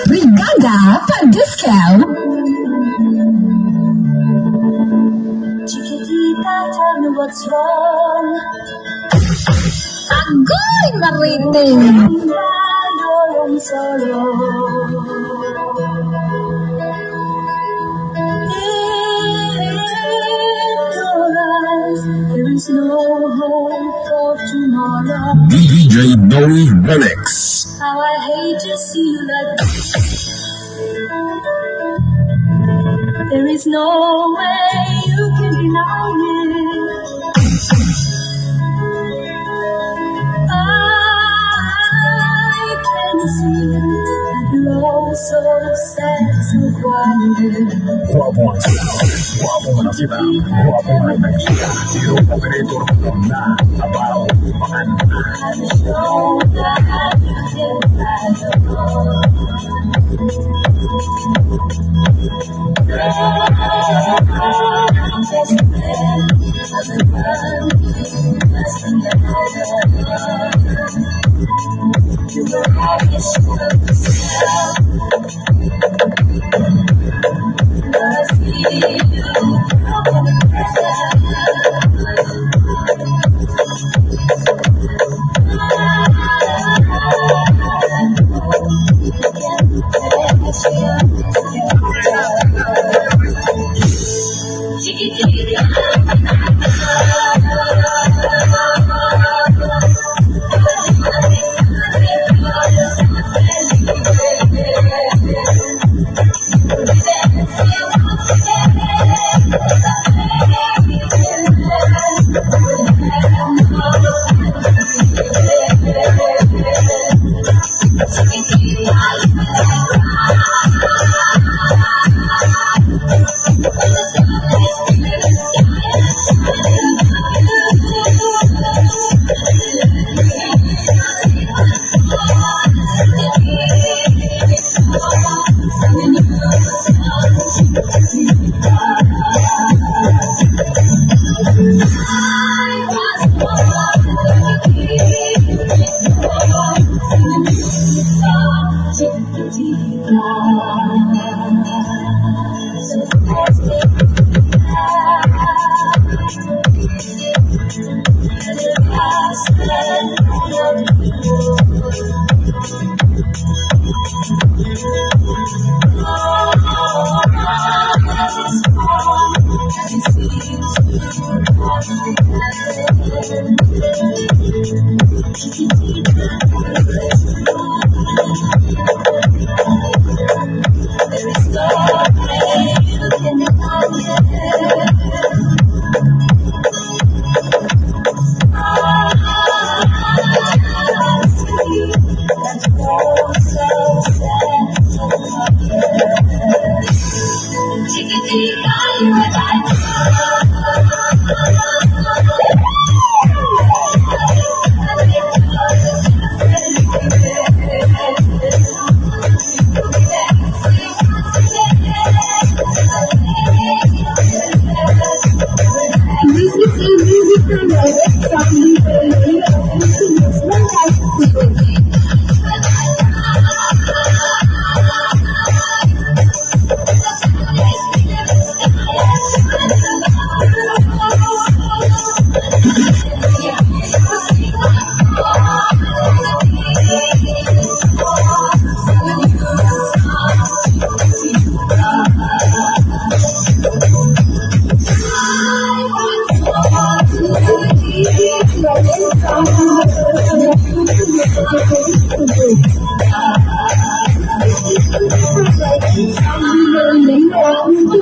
Brigada Pag-Discount. Chiquitita, tell me what's wrong. Agoy mariting! Your own sorrow. There is no hope for tomorrow. DJ Noe Remix. How I hate to see you like this. There is no way you can deny it. I can see that you're all so sad, so quiet. Guwapo na kita, guwapo na kita. Tiro operator ko na, abaw, pangan. I'm sure that you can find the you were always sure of yourself. I see you on the present.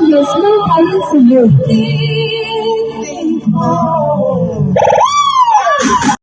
Yes, no, I didn't see you.